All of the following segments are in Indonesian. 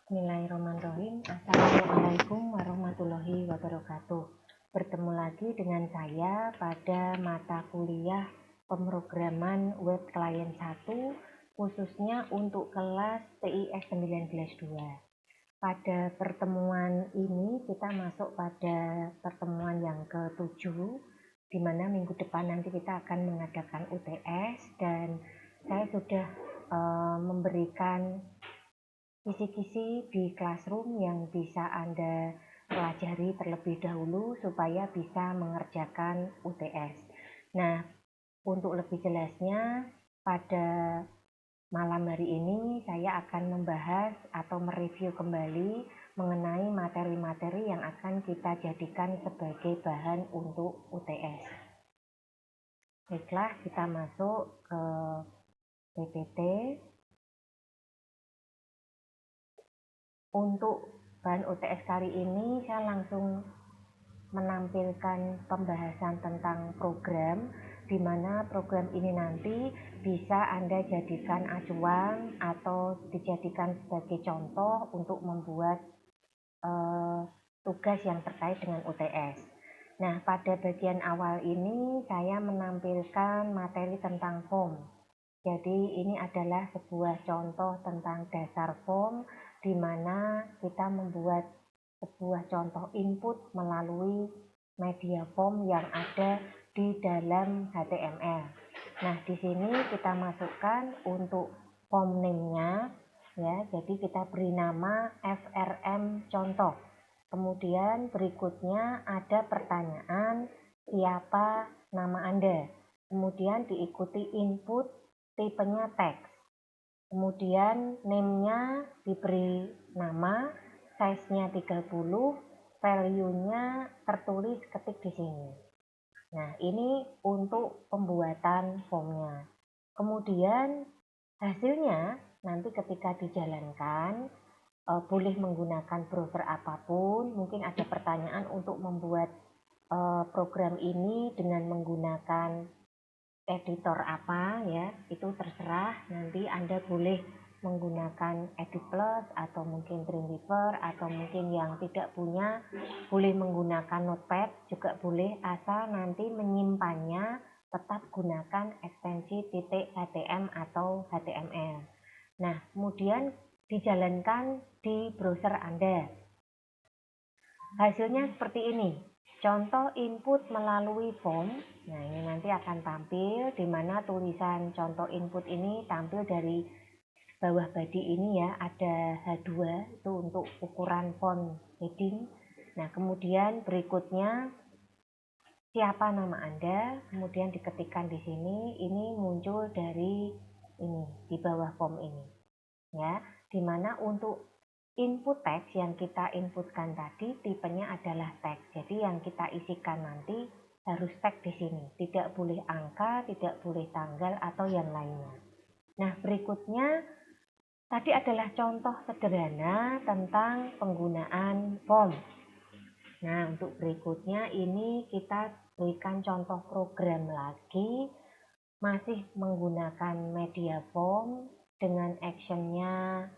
Bismillahirrahmanirrahim. Assalamualaikum warahmatullahi wabarakatuh. Bertemu lagi dengan saya pada mata kuliah pemrograman web klien 1 khususnya untuk kelas TIS 19-2. Pada pertemuan ini kita masuk pada pertemuan yang ke-7, di mana minggu depan nanti kita akan mengadakan UTS, dan saya sudah memberikan kisi-kisi di Classroom yang bisa Anda pelajari terlebih dahulu supaya bisa mengerjakan UTS. Nah, untuk lebih jelasnya, pada malam hari ini saya akan membahas atau mereview kembali mengenai materi-materi yang akan kita jadikan sebagai bahan untuk UTS. Baiklah, kita masuk ke PPT. Untuk bahan UTS kali ini saya langsung menampilkan pembahasan tentang program, di mana program ini nanti bisa Anda jadikan acuan atau dijadikan sebagai contoh untuk membuat tugas yang terkait dengan UTS. Nah, pada bagian awal ini saya menampilkan materi tentang form. Jadi ini adalah sebuah contoh tentang dasar form, di mana kita membuat sebuah contoh input melalui media form yang ada di dalam HTML. Nah, di sini kita masukkan untuk form name-nya, ya. Jadi kita beri nama FRM contoh. Kemudian berikutnya ada pertanyaan, siapa nama Anda. Kemudian diikuti input tipenya teks. Kemudian name-nya diberi nama, size-nya 30, value-nya tertulis ketik di sini. Nah, ini untuk pembuatan formnya. Kemudian hasilnya nanti ketika dijalankan boleh menggunakan browser apapun. Mungkin ada pertanyaan untuk membuat program ini dengan menggunakan editor apa, ya, itu terserah. Nanti Anda boleh menggunakan Edit Plus atau mungkin Dreamweaver, atau mungkin yang tidak punya boleh menggunakan Notepad juga boleh, asal nanti menyimpannya tetap gunakan ekstensi .htm atau HTML. Nah, kemudian dijalankan di browser Anda. Hasilnya seperti ini. Contoh input melalui form. Nah, ini nanti akan tampil, di mana tulisan contoh input ini tampil dari bawah body ini, ya. Ada H2 itu untuk ukuran font heading. Nah, kemudian berikutnya siapa nama Anda, kemudian diketikkan di sini. Ini muncul dari ini di bawah form ini, ya. Di mana untuk input teks yang kita inputkan tadi tipenya adalah teks. Jadi yang kita isikan nanti harus teks di sini. Tidak boleh angka, tidak boleh tanggal atau yang lainnya. Nah, berikutnya tadi adalah contoh sederhana tentang penggunaan form. Nah, untuk berikutnya ini kita berikan contoh program lagi, masih menggunakan media form dengan actionnya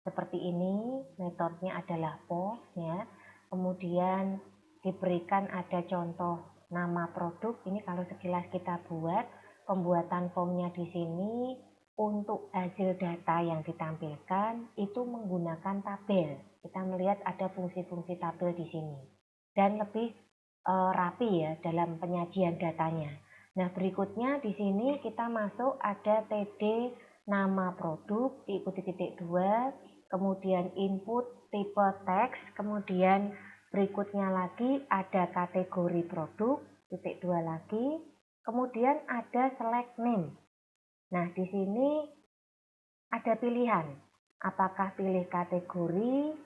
seperti ini. Metodenya adalah post, ya. Kemudian diberikan ada contoh nama produk. Ini kalau sekilas kita buat, pembuatan formnya di sini untuk hasil data yang ditampilkan itu menggunakan tabel. Kita melihat ada fungsi-fungsi tabel di sini dan lebih rapi, ya, dalam penyajian datanya. Nah, berikutnya di sini kita masuk ada TD nama produk diikuti titik 2, kemudian input tipe teks, kemudian berikutnya lagi ada kategori produk, titik 2 lagi, kemudian ada select name. Nah, di sini ada pilihan, apakah pilih kategori,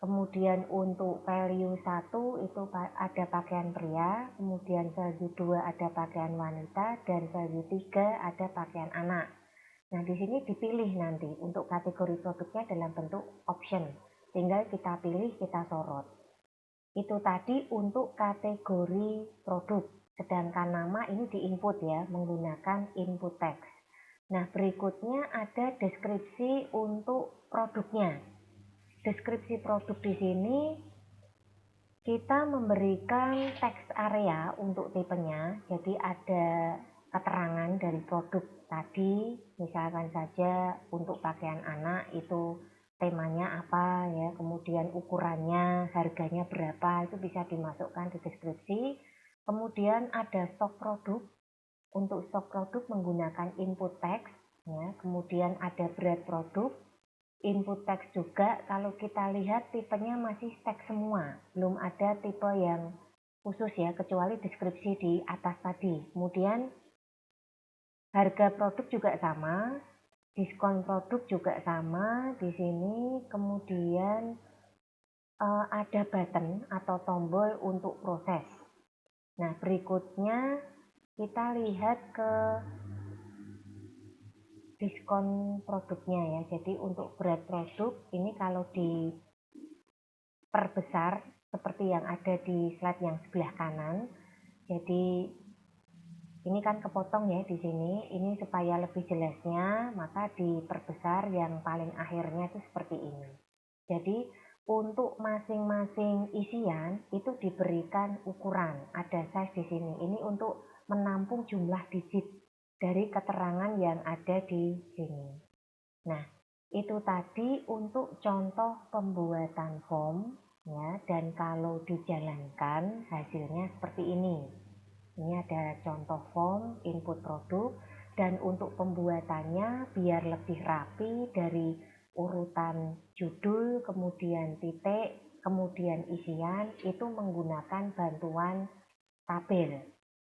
kemudian untuk value 1 itu ada pakaian pria, kemudian value 2 ada pakaian wanita, dan value 3 ada pakaian anak. Nah, di sini dipilih nanti untuk kategori produknya dalam bentuk option. Tinggal kita pilih, kita sorot. Itu tadi untuk kategori produk. Sedangkan nama ini diinput, ya, menggunakan input text. Nah, berikutnya ada deskripsi untuk produknya. deskripsi produk di sini kita memberikan teks area untuk tipenya, jadi ada keterangan dari produk tadi, misalkan saja untuk pakaian anak itu temanya apa ya, kemudian ukurannya, harganya berapa, itu bisa dimasukkan di deskripsi. Kemudian ada stok produk, untuk stok produk menggunakan input teks ya, kemudian ada berat produk, input teks juga. Kalau kita lihat tipenya masih teks semua, belum ada tipe yang khusus ya, kecuali deskripsi di atas tadi. Kemudian harga produk juga sama, diskon produk juga sama di sini. Kemudian ada button atau tombol untuk proses. Nah, berikutnya kita lihat ke diskon produknya ya. Jadi untuk berat produk ini kalau diperbesar seperti yang ada di slide yang sebelah kanan. Jadi ini kan kepotong ya di sini. Ini supaya lebih jelasnya maka diperbesar, yang paling akhirnya itu seperti ini. Jadi untuk masing-masing isian itu diberikan ukuran, ada size di sini. Ini untuk menampung jumlah digit dari keterangan yang ada di sini. Nah, itu tadi untuk contoh pembuatan form ya, dan kalau dijalankan hasilnya seperti ini. Ini ada contoh form input produk, dan untuk pembuatannya biar lebih rapi dari urutan judul, kemudian titik, kemudian isian, itu menggunakan bantuan tabel.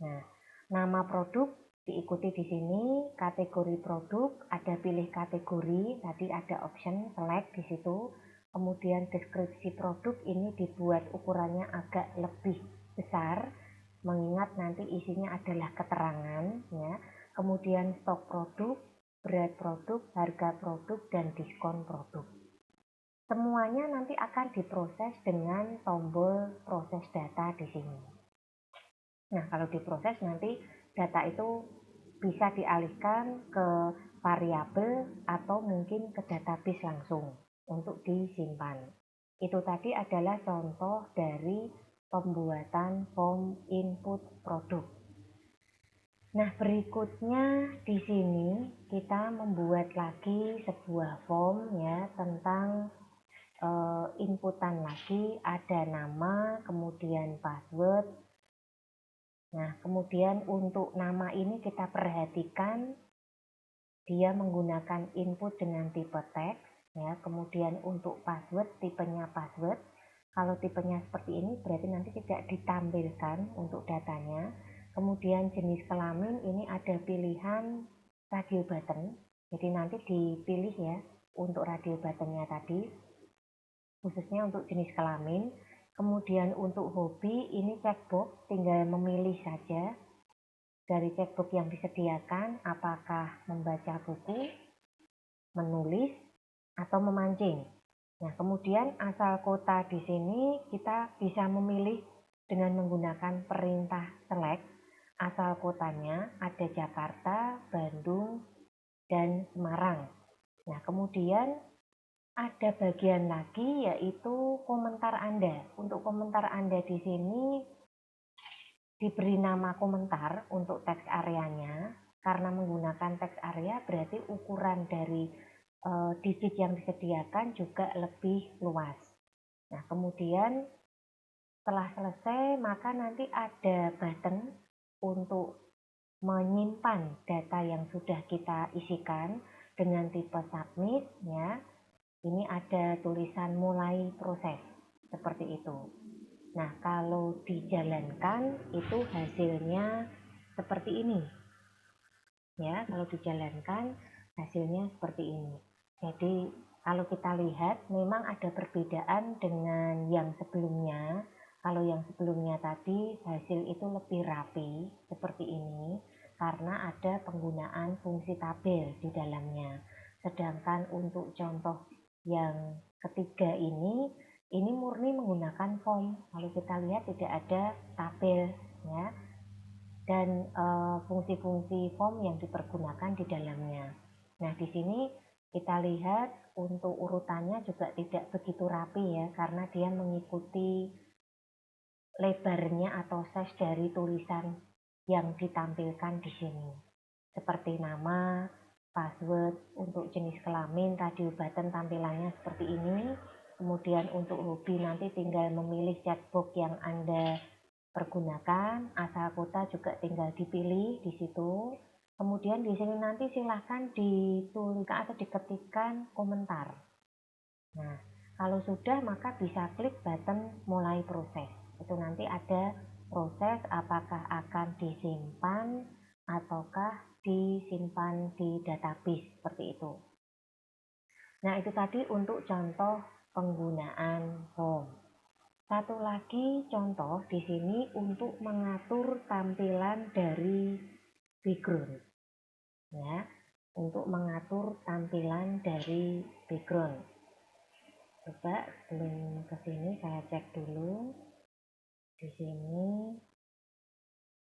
Nah, nama produk diikuti di sini, kategori produk, ada pilih kategori, tadi ada option select di situ. Kemudian deskripsi produk ini dibuat ukurannya agak lebih besar, mengingat nanti isinya adalah keterangan ya. Kemudian stok produk, berat produk, harga produk, dan diskon produk. Semuanya nanti akan diproses dengan tombol proses data di sini. Nah, kalau diproses nanti data itu bisa dialihkan ke variabel atau mungkin ke database langsung untuk disimpan. Itu tadi adalah contoh dari pembuatan form input produk. Nah, berikutnya di sini kita membuat lagi sebuah form ya, tentang inputan lagi, ada nama, kemudian password. Nah, kemudian untuk nama ini kita perhatikan dia menggunakan input dengan tipe teks ya. Kemudian untuk password, tipenya password. Kalau tipenya seperti ini berarti nanti tidak ditampilkan untuk datanya. Kemudian jenis kelamin ini ada pilihan radio button. Jadi nanti dipilih ya untuk radio buttonnya tadi, khususnya untuk jenis kelamin. Kemudian untuk hobi ini checkbox, tinggal memilih saja dari checkbox yang disediakan, apakah membaca buku, menulis, atau memancing. Nah, kemudian asal kota di sini kita bisa memilih dengan menggunakan perintah select. Asal kotanya ada Jakarta, Bandung, dan Semarang. Nah, kemudian ada bagian lagi yaitu komentar Anda. Untuk komentar Anda di sini diberi nama komentar untuk teks areanya. Karena menggunakan teks area berarti ukuran dari digit yang disediakan juga lebih luas. Nah, kemudian setelah selesai maka nanti ada button untuk menyimpan data yang sudah kita isikan dengan tipe submit ya. Ini ada tulisan mulai proses seperti itu. Nah, kalau dijalankan itu hasilnya seperti ini. Ya, kalau dijalankan hasilnya seperti ini. Jadi, kalau kita lihat memang ada perbedaan dengan yang sebelumnya. Kalau yang sebelumnya tadi hasil itu lebih rapi seperti ini karena ada penggunaan fungsi tabel di dalamnya. Sedangkan untuk contoh yang ketiga ini murni menggunakan form. Kalau kita lihat tidak ada tabel ya, dan fungsi-fungsi form yang dipergunakan di dalamnya. Nah, di sini Kita lihat untuk urutannya juga tidak begitu rapi ya, karena dia mengikuti lebarnya atau size dari tulisan yang ditampilkan di sini. Seperti nama, password, untuk jenis kelamin, radio button tampilannya seperti ini. Kemudian untuk hobi nanti tinggal memilih chatbox yang Anda pergunakan, asal kota juga tinggal dipilih di situ. Kemudian di sini nanti silahkan dituliskan atau diketikkan komentar. Nah, kalau sudah maka bisa klik button mulai proses. Itu nanti ada proses apakah akan disimpan ataukah disimpan di database seperti itu. Nah, itu tadi untuk contoh penggunaan form. Satu lagi contoh di sini untuk mengatur tampilan dari background. Ya, untuk mengatur tampilan dari background. Coba sebelum ke sini saya cek dulu. Di sini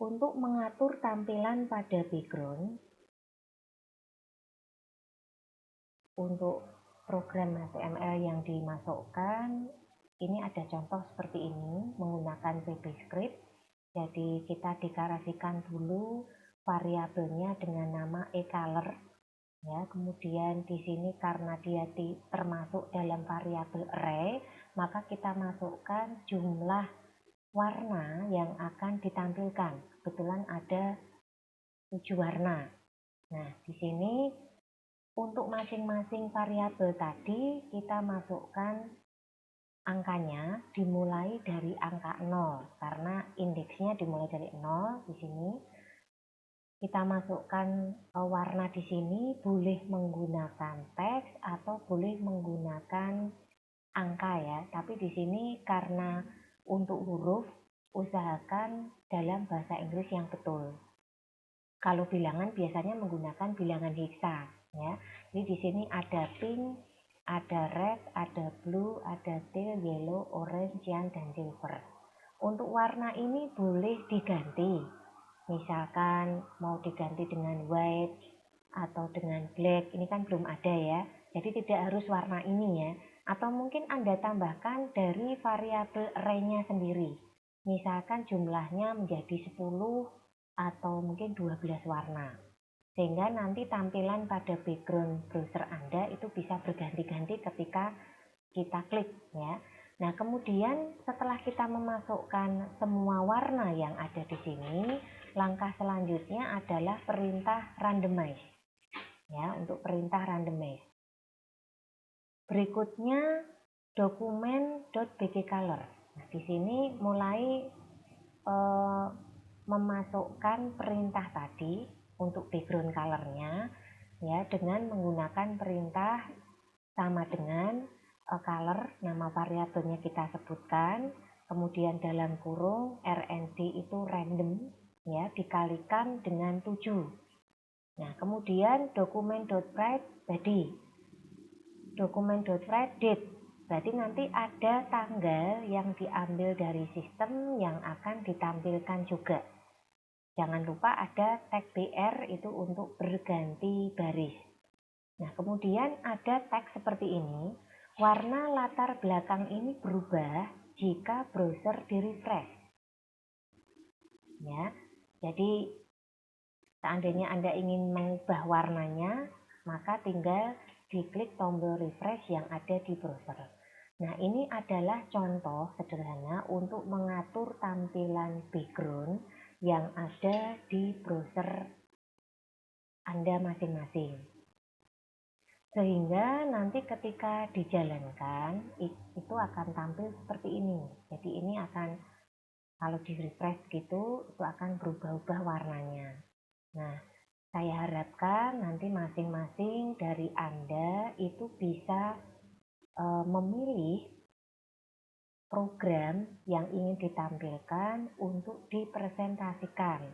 untuk mengatur tampilan pada background untuk program HTML yang dimasukkan, ini ada contoh seperti ini menggunakan VBScript. Jadi kita deklarasikan dulu variabelnya dengan nama eColor. Ya, kemudian di sini karena dia termasuk dalam variabel array, maka kita masukkan jumlah warna yang akan ditampilkan. Kebetulan ada 7 warna. Nah, di sini untuk masing-masing variabel tadi kita masukkan angkanya dimulai dari angka 0 karena indeksnya dimulai dari 0 di sini. Kita masukkan warna di sini boleh menggunakan teks atau boleh menggunakan angka ya. Tapi di sini karena untuk huruf usahakan dalam bahasa Inggris yang betul. Kalau bilangan biasanya menggunakan bilangan heksa ya. Jadi di sini ada pink, ada red, ada blue, ada teal, yellow, orange, cyan, dan silver. Untuk warna ini boleh diganti. Misalkan mau diganti dengan white atau dengan black, ini kan belum ada ya. Jadi tidak harus warna ini ya. Atau mungkin Anda tambahkan dari variabel array-nya sendiri. Misalkan jumlahnya menjadi 10 atau mungkin 12 warna. Sehingga nanti tampilan pada background browser Anda itu bisa berganti-ganti ketika kita klik ya. Nah, kemudian setelah kita memasukkan semua warna yang ada di sini, langkah selanjutnya adalah perintah randomize. Ya, untuk perintah randomize. Berikutnya dokumen.bgcolor. Nah, di sini mulai memasukkan perintah tadi untuk background colornya ya dengan menggunakan perintah sama dengan color, nama variabelnya kita sebutkan, kemudian dalam kurung rnd itu random ya dikalikan dengan 7. Nah, kemudian dokumen.write body. Dokumen.write date. Berarti nanti ada tanggal yang diambil dari sistem yang akan ditampilkan juga. Jangan lupa ada tag BR itu untuk berganti baris. Nah, kemudian ada tag seperti ini. Warna latar belakang ini berubah jika browser di-refresh. Ya, jadi seandainya Anda ingin mengubah warnanya, maka tinggal diklik tombol refresh yang ada di browser. Nah, ini adalah contoh sederhana untuk mengatur tampilan background yang ada di browser Anda masing-masing. Sehingga nanti ketika dijalankan, itu akan tampil seperti ini. Jadi ini akan, kalau di refresh gitu, itu akan berubah-ubah warnanya. Nah, saya harapkan nanti masing-masing dari Anda itu bisa memilih program yang ingin ditampilkan untuk dipresentasikan.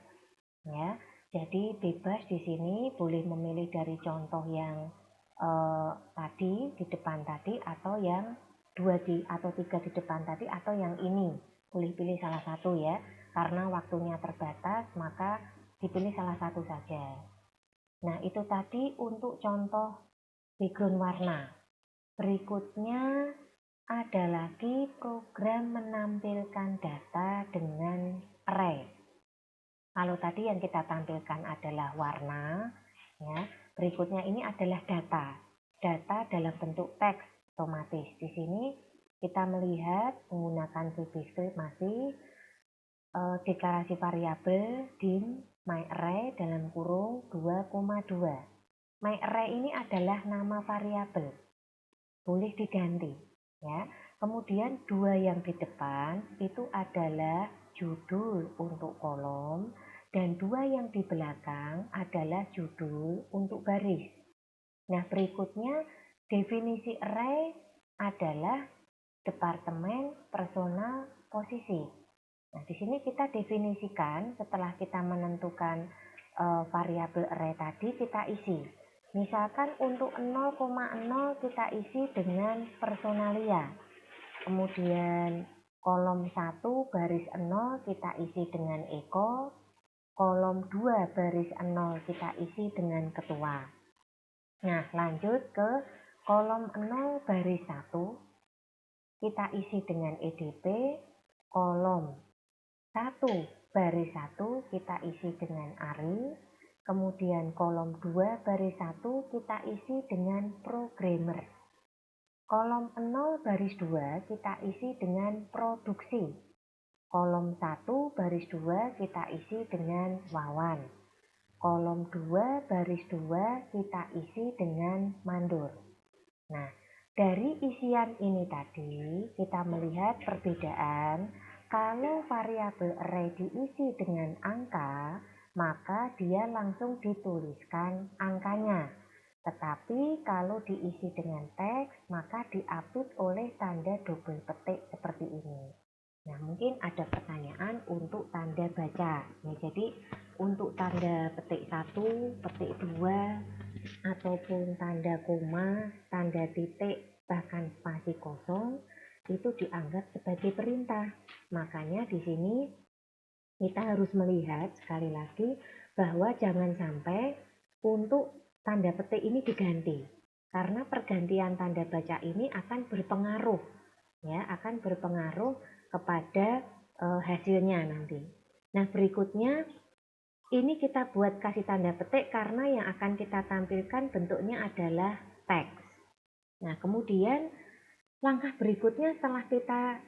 Ya, jadi bebas di sini boleh memilih dari contoh yang tadi di depan tadi atau yang 2 atau 3 di depan tadi atau yang ini. Boleh pilih salah satu ya. Karena waktunya terbatas maka dipilih salah satu saja. Nah, itu tadi untuk contoh background warna. Berikutnya ada lagi program menampilkan data dengan array. Kalau tadi yang kita tampilkan adalah warna, ya. Berikutnya ini adalah data. Data dalam bentuk teks otomatis. Di sini kita melihat menggunakan VBScript masih deklarasi variabel dim myArray dalam kurung 2,2. MyArray ini adalah nama variabel, boleh diganti, ya. Kemudian dua yang di depan itu adalah judul untuk kolom dan dua yang di belakang adalah judul untuk baris. Nah, berikutnya definisi array adalah departemen, personal, posisi. Nah, di sini kita definisikan setelah kita menentukan variabel array tadi kita isi. Misalkan untuk 0,0 kita isi dengan personalia. Kemudian kolom 1 baris 0 kita isi dengan Eko. Kolom 2 baris 0 kita isi dengan ketua. Nah, lanjut ke kolom 0 baris 1 kita isi dengan EDP. Kolom 1 baris 1 kita isi dengan Ari. Kemudian kolom 2 baris 1 kita isi dengan programmer. Kolom 0 baris 2 kita isi dengan produksi. Kolom 1 baris 2 kita isi dengan Wawan. Kolom 2 baris 2 kita isi dengan Mandur. Nah, dari isian ini tadi kita melihat perbedaan. Kalau variabel array diisi dengan angka, maka dia langsung dituliskan angkanya. Tetapi kalau diisi dengan teks, maka diapit oleh tanda double petik seperti ini. Nah, mungkin ada pertanyaan untuk tanda baca. Nah, jadi untuk tanda petik 1, petik 2, ataupun tanda koma, tanda titik, bahkan spasi kosong, itu dianggap sebagai perintah. Makanya di sini kita harus melihat sekali lagi bahwa jangan sampai untuk tanda petik ini diganti. Karena pergantian tanda baca ini akan berpengaruh, ya, akan berpengaruh kepada hasilnya nanti. Nah, berikutnya ini kita buat kasih tanda petik karena yang akan kita tampilkan bentuknya adalah teks. Nah, kemudian langkah berikutnya setelah kita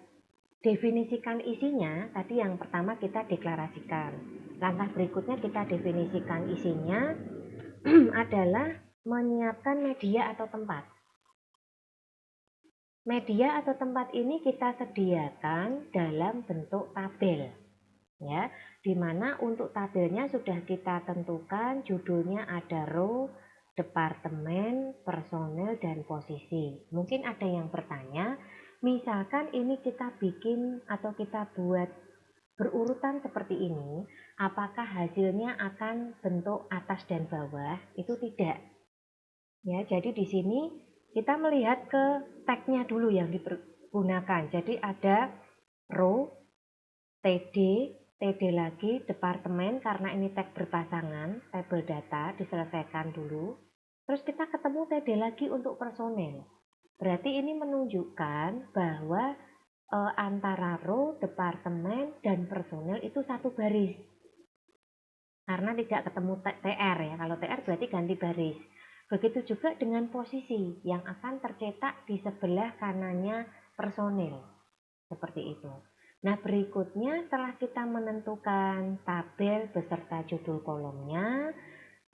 definisikan isinya, tadi yang pertama kita deklarasikan. Langkah berikutnya kita definisikan isinya adalah menyiapkan media atau tempat. Media atau tempat ini kita sediakan dalam bentuk tabel, ya, dimana untuk tabelnya sudah kita tentukan judulnya ada row, departemen, personel, dan posisi. Mungkin ada yang bertanya, misalkan ini kita bikin atau kita buat berurutan seperti ini, apakah hasilnya akan bentuk atas dan bawah? Itu tidak. Ya, jadi di sini kita melihat ke tagnya dulu yang dipergunakan. Jadi ada row, TD, TD lagi, departemen, karena ini tag berpasangan, tabel data diselesaikan dulu. Terus kita ketemu TD lagi untuk personel. Berarti ini menunjukkan bahwa antara row, departemen, dan personel itu satu baris. Karena tidak ketemu TR ya. Kalau TR berarti ganti baris. Begitu juga dengan posisi yang akan tercetak di sebelah kanannya personil. Seperti itu. Nah, berikutnya setelah kita menentukan tabel beserta judul kolomnya,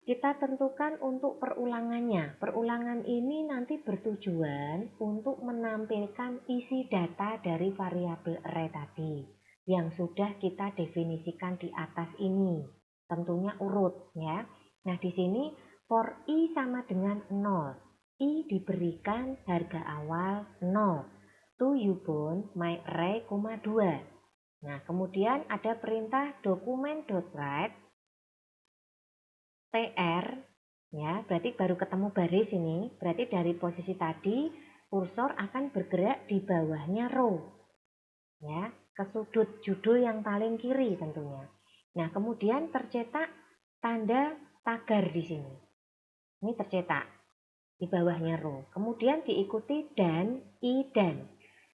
kita tentukan untuk perulangannya. Perulangan ini nanti bertujuan untuk menampilkan isi data dari variabel array tadi yang sudah kita definisikan di atas ini. Tentunya urut ya. Nah, di sini for i sama dengan 0. I diberikan harga awal 0. To ubon myArray, 2. Nah, kemudian ada perintah document.write TR, ya, berarti baru ketemu baris ini. Berarti dari posisi tadi kursor akan bergerak di bawahnya row, ya, ke sudut judul yang paling kiri tentunya. Nah, kemudian tercetak tanda tagar di sini. Ini tercetak. di bawahnya row. Kemudian diikuti dan.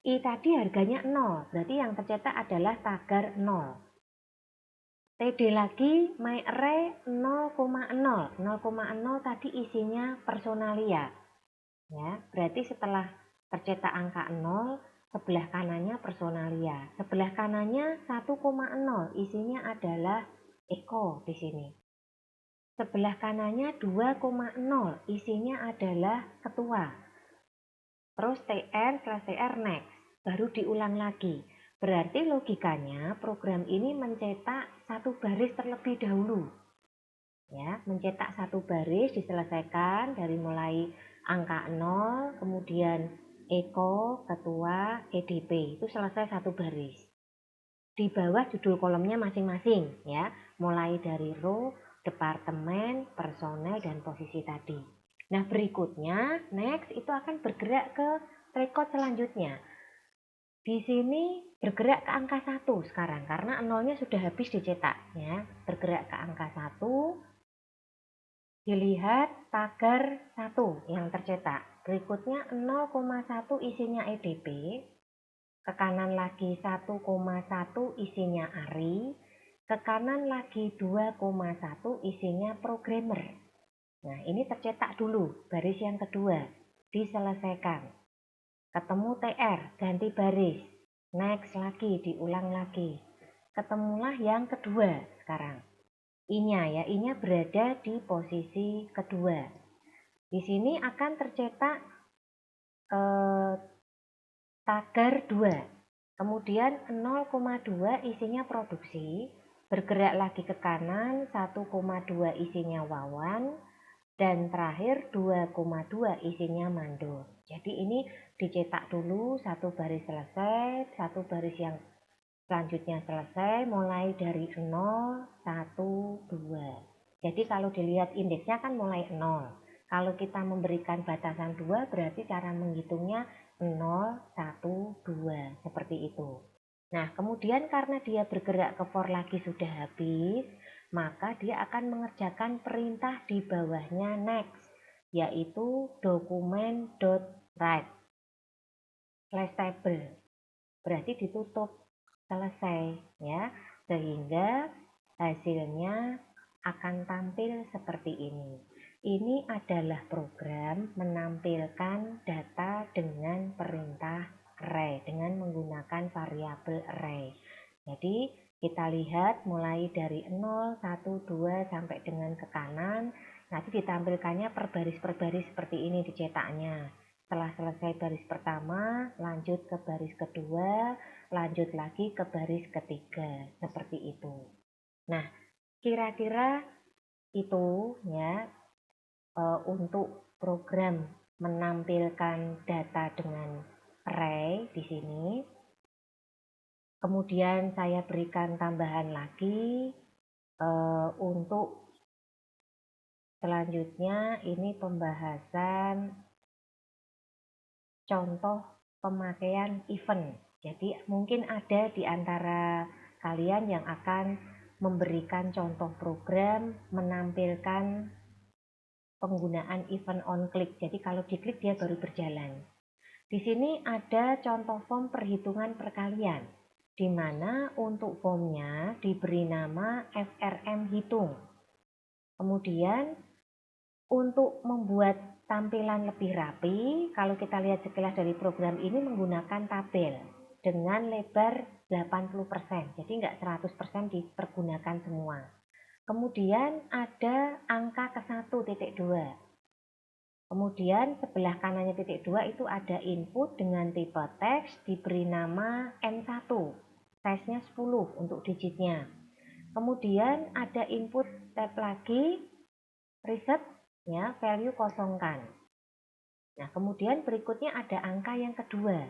I tadi harganya 0, berarti yang tercetak adalah tagar 0. TD lagi my array 0,0. 0,0 tadi isinya personalia. Ya, berarti setelah tercetak angka 0, sebelah kanannya personalia. Sebelah kanannya 1,0, isinya adalah Eko di sini. Sebelah kanannya 2,0, isinya adalah ketua. Terus TR/TR next, baru diulang lagi. Berarti logikanya program ini mencetak satu baris terlebih dahulu. Ya, mencetak satu baris diselesaikan dari mulai angka 0, kemudian Eko, ketua, EDP. Itu selesai satu baris. Di bawah judul kolomnya masing-masing ya, mulai dari row, departemen, personel, dan posisi tadi. Nah, berikutnya next itu akan bergerak ke record selanjutnya. Di sini bergerak ke angka 1 sekarang karena nolnya sudah habis dicetak ya. Bergerak ke angka 1. Dilihat tagar 1 yang tercetak. Berikutnya 0,1 isinya EDP. Ke kanan lagi 1,1 isinya ARI. Ke kanan lagi 2,1 isinya programmer. Nah, ini tercetak dulu, baris yang kedua, diselesaikan. Ketemu TR, ganti baris. Next lagi, diulang lagi. Ketemulah yang kedua sekarang. I-nya ya, I-nya berada di posisi kedua. Di sini akan tercetak tagar 2. Kemudian 0,2 isinya produksi. Bergerak lagi ke kanan, 1,2 isinya Wawan. Dan terakhir 2,2 isinya mandor. Jadi ini dicetak dulu satu baris selesai, satu baris yang selanjutnya selesai mulai dari 0, 1, 2. Jadi kalau dilihat indeksnya kan mulai 0. Kalau kita memberikan batasan 2 berarti cara menghitungnya 0, 1, 2 seperti itu. Nah, kemudian karena dia bergerak ke for lagi sudah habis, maka dia akan mengerjakan perintah di bawahnya next, yaitu dokumen.write slash table. Berarti ditutup, selesai ya, sehingga hasilnya akan tampil seperti ini. Ini adalah program menampilkan data dengan perintah array, dengan menggunakan variabel array. Jadi kita lihat mulai dari 0, 1, 2 sampai dengan ke kanan. Nanti ditampilkannya per baris seperti ini dicetaknya. Setelah selesai baris pertama, lanjut ke baris kedua, lanjut lagi ke baris ketiga. Seperti itu. Nah, kira-kira itu ya untuk program menampilkan data dengan array di sini. Kemudian saya berikan tambahan lagi untuk selanjutnya ini pembahasan contoh pemakaian event. Jadi mungkin ada di antara kalian yang akan memberikan contoh program menampilkan penggunaan event on click. Jadi kalau diklik dia baru berjalan. Di sini ada contoh form perhitungan perkalian, di mana untuk formnya diberi nama FRM hitung. Kemudian untuk membuat tampilan lebih rapi, kalau kita lihat sekilas dari program ini menggunakan tabel dengan lebar 80%, jadi nggak 100% dipergunakan semua. Kemudian ada angka ke 1.2. Kemudian sebelah kanannya titik 2 itu ada input dengan tipe teks diberi nama N1. Size-nya 10 untuk digitnya. Kemudian ada input tab lagi, reset, ya, value kosongkan. Nah, kemudian berikutnya ada angka yang kedua.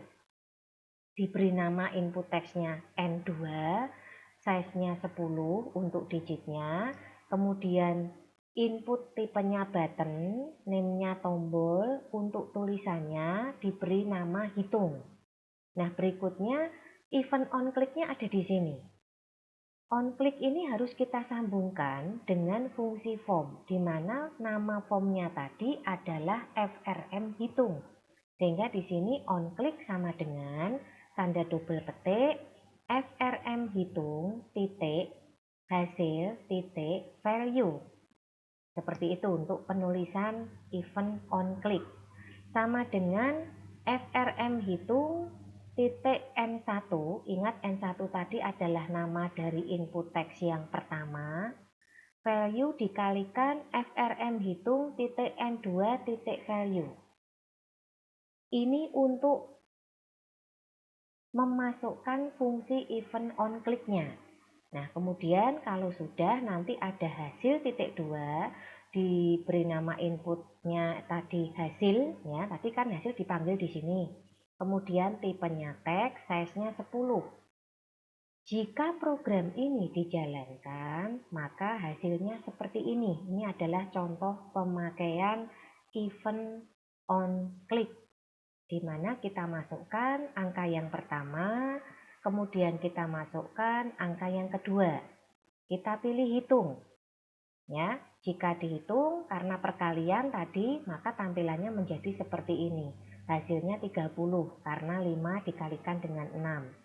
Diberi nama input teksnya N2, size-nya 10 untuk digitnya. Kemudian input tipenya button, name-nya tombol, untuk tulisannya diberi nama hitung. Nah, berikutnya event on click-nya ada di sini. onClick ini harus kita sambungkan dengan fungsi form, di mana nama formnya tadi adalah FRM hitung. Sehingga di sini onClick sama dengan tanda double petik FRM hitung titik hasil titik value. Seperti itu untuk penulisan event onClick. Sama dengan FRM hitung titik N1, ingat N1 tadi adalah nama dari input teks yang pertama, value dikalikan FRM hitung titik N2 titik value. Ini untuk memasukkan fungsi event onClick-nya. Nah, kemudian kalau sudah nanti ada hasil titik 2, diberi nama inputnya tadi hasil, ya, tadi kan hasil dipanggil di sini. Kemudian tipenya teks, size-nya 10. Jika program ini dijalankan, maka hasilnya seperti ini. Ini adalah contoh pemakaian event onClick, di mana kita masukkan angka yang pertama, kemudian kita masukkan angka yang kedua. Kita pilih hitung. Ya, jika dihitung karena perkalian tadi, maka tampilannya menjadi seperti ini. Hasilnya 30 karena 5 dikalikan dengan 6.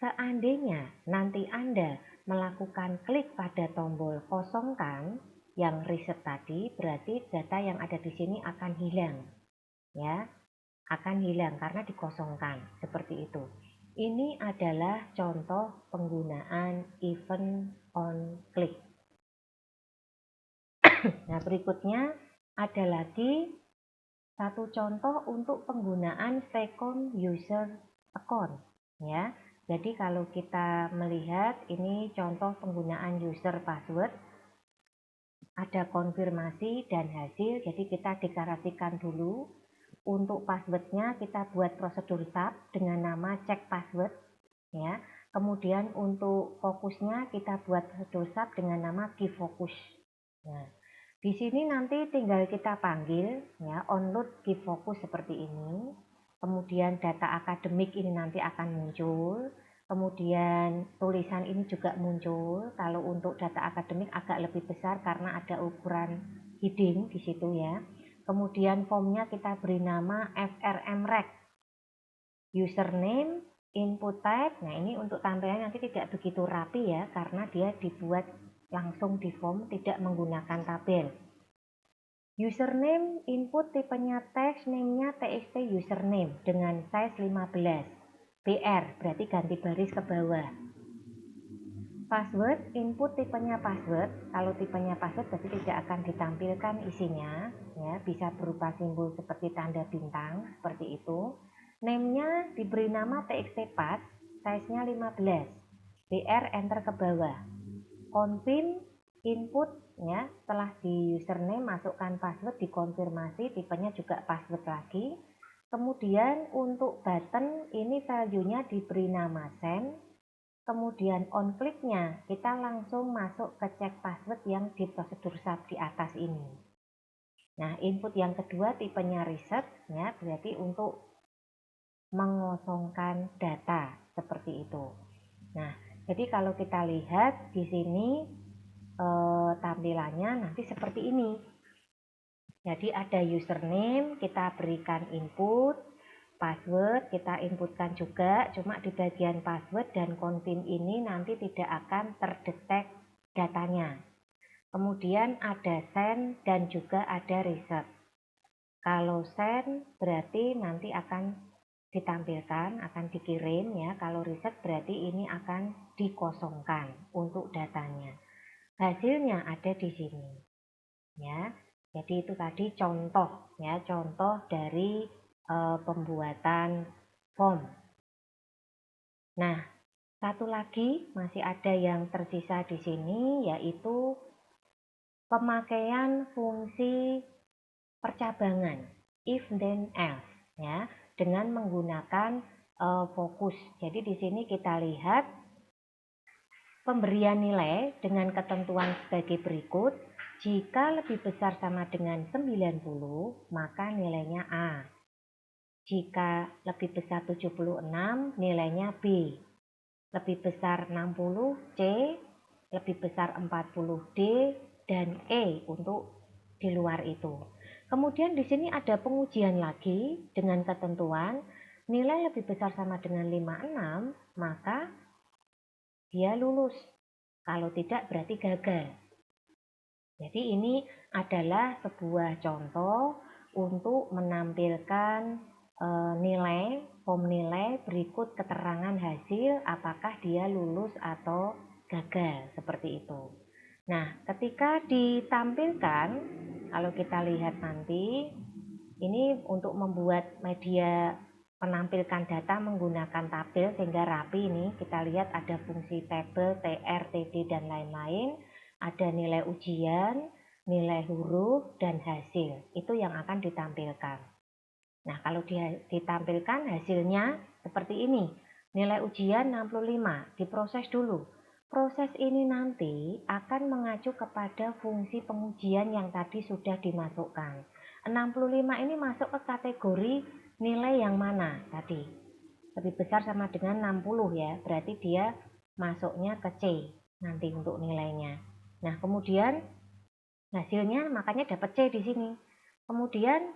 Seandainya nanti Anda melakukan klik pada tombol kosongkan yang reset tadi, berarti data yang ada di sini akan hilang. Ya, akan hilang karena dikosongkan. Seperti itu. Ini adalah contoh penggunaan event onClick. Nah, berikutnya ada lagi satu contoh untuk penggunaan second user account, ya. Jadi kalau kita melihat ini contoh penggunaan user password, ada konfirmasi dan hasil. Jadi kita deklarasikan dulu. Untuk passwordnya kita buat prosedur sub dengan nama cek password, ya. Kemudian untuk fokusnya kita buat prosedur sub dengan nama give focus. Nah, di sini nanti tinggal kita panggil, ya, onload give focus seperti ini. Kemudian data akademik ini nanti akan muncul. Kemudian tulisan ini juga muncul. Kalau untuk data akademik agak lebih besar karena ada ukuran heading di situ, ya. Kemudian formnya kita beri nama FRM rec. Username, input type. Nah, ini untuk tampilan nanti tidak begitu rapi, ya, karena dia dibuat langsung di form, tidak menggunakan tabel. Username input tipenya teks, name-nya txt username dengan size 15. BR berarti ganti baris ke bawah. Password input tipenya password. Kalau tipenya password berarti tidak akan ditampilkan isinya, ya, bisa berupa simbol seperti tanda bintang seperti itu. Name-nya diberi nama txt path, size-nya 15. BR enter ke bawah. Confirm input, ya, setelah di username masukkan password, dikonfirmasi tipenya juga password lagi. Kemudian untuk button ini value-nya diberi nama send. Kemudian on kliknya kita langsung masuk ke cek password yang di prosedur sub di atas ini. Nah, input yang kedua tipenya reset, ya, berarti untuk mengosongkan data seperti itu. Nah, jadi kalau kita lihat di sini tampilannya nanti seperti ini. Jadi ada username, kita berikan input, password kita inputkan juga, cuma di bagian password dan confirm ini nanti tidak akan terdetek datanya. Kemudian ada send dan juga ada reset. Kalau send berarti nanti akan ditampilkan, akan dikirim, ya. Kalau reset berarti ini akan dikosongkan untuk datanya. Hasilnya ada di sini, ya. Jadi itu tadi contoh, ya, contoh dari pembuatan form. Nah, satu lagi masih ada yang tersisa di sini, yaitu pemakaian fungsi percabangan if then else, ya, dengan menggunakan fokus. Jadi di sini kita lihat pemberian nilai dengan ketentuan sebagai berikut. Jika lebih besar sama dengan 90, maka nilainya A. Jika lebih besar 76, nilainya B. Lebih besar 60, C. lebih besar 40D, dan E untuk di luar itu. Kemudian di sini ada pengujian lagi dengan ketentuan nilai lebih besar sama dengan 56, maka dia lulus. Kalau tidak berarti gagal. Jadi ini adalah sebuah contoh untuk menampilkan form nilai berikut keterangan hasil apakah dia lulus atau gagal, seperti itu. Nah, ketika ditampilkan, kalau kita lihat nanti, ini untuk membuat media menampilkan data menggunakan tabel sehingga rapi. Ini kita lihat ada fungsi tabel, TR, TD, dan lain-lain. Ada nilai ujian, nilai huruf, dan hasil. Itu yang akan ditampilkan. Nah, kalau ditampilkan hasilnya seperti ini. Nilai ujian 65, diproses dulu. Proses ini nanti akan mengacu kepada fungsi pengujian yang tadi sudah dimasukkan. 65 ini masuk ke kategori nilai yang mana tadi? Lebih besar sama dengan 60 ya, berarti dia masuknya ke C nanti untuk nilainya. Nah, kemudian hasilnya makanya dapat C di sini. Kemudian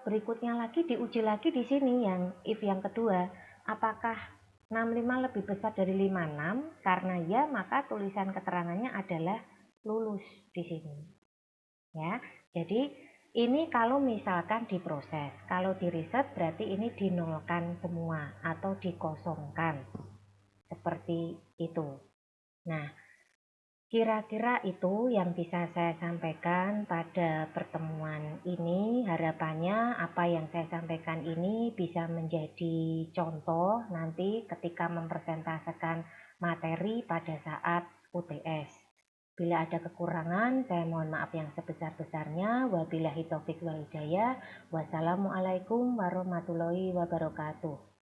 berikutnya lagi diuji lagi di sini yang if yang kedua, apakah 65 lebih besar dari 56? Karena ya, maka tulisan keterangannya adalah lulus di sini. Ya, jadi ini kalau misalkan diproses, kalau di riset berarti ini dinolkan semua atau dikosongkan. Seperti itu. Nah, kira-kira itu yang bisa saya sampaikan pada pertemuan ini. Harapannya apa yang saya sampaikan ini bisa menjadi contoh nanti ketika mempresentasikan materi pada saat UTS. Bila ada kekurangan, saya mohon maaf yang sebesar-besarnya. Wabillahi taufiq wal hidayah. Wassalamualaikum warahmatullahi wabarakatuh.